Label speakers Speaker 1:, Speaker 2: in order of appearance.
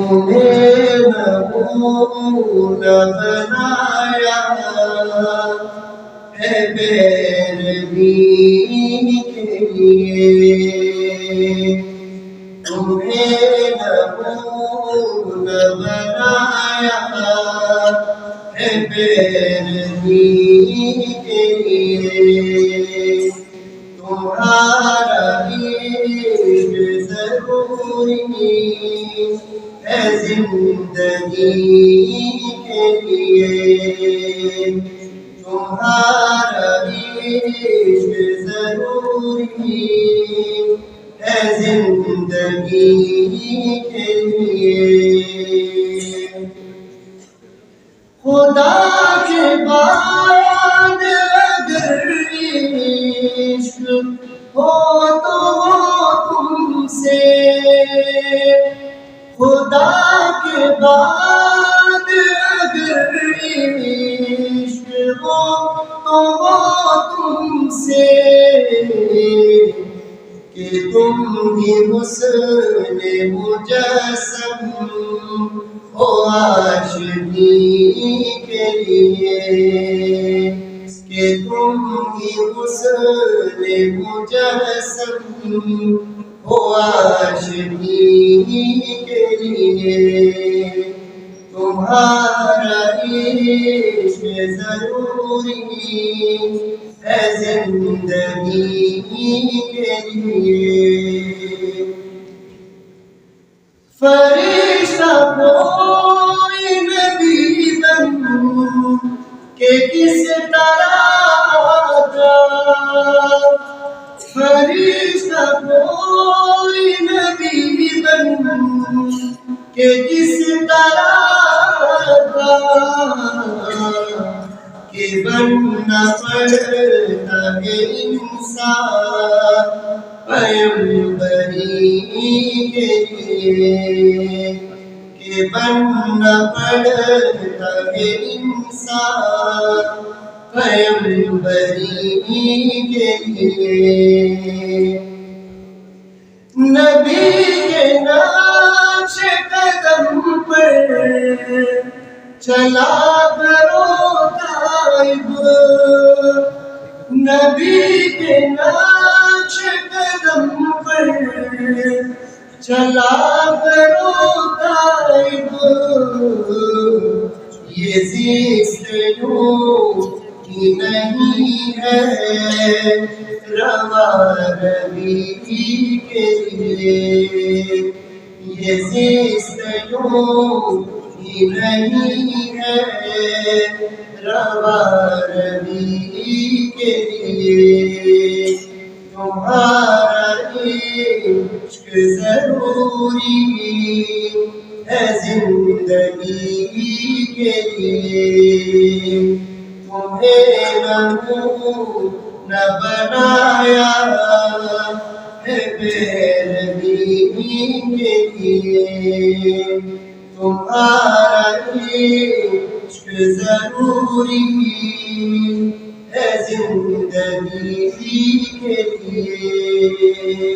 Speaker 1: تمہیں نمونہ بنایا ہے پیروی کے لیے، تمہیں نمونہ بنایا ہے پیروی کے لیے، تمہارا عشق ضروری ہے زندگی کے لیے، تمہارا عشق ضروری ہے زندگی کے لیے۔ خدا کے بعد اگر عشق ہو تو وہ تم سے، خدا کے بعد اگر عشق ہو تو وہ تم سے، کہ تم ہی حسن مجسم ہو عاشقی کے لیے، کہ تم ہی حسن مجسم ہو عاشقی کے لیے، تمہارا عشق ضروری ہے زندگی کے لیے۔ فرشتہ کوئی نبی بن کے کس طرح آتا، فرشتہ کوئی نبی بن کے کس طرح آتا، کہ بننا پڑتا ہے انسان پیغمبری کے لیے، کہ بننا پڑتا ہے انسان پیغمبری کے لیے۔ نبی کے نقش قدم پر چلا کرو طائب، نبی کے نقش قدم پر چلا کرو طائب، یہ زیست یوں ہی نہیں ہے رواں روی کے لیے، یہ زیست یوں ہی نہیں ہے رواں روی کے لیے، تمہارا عشق ضروری ہے زندگی کے لیے، تمہیں نمونہ بنایا ہے پیروی کے لیے، تمہارا عشق ضروری ہے زندگی کے لیے۔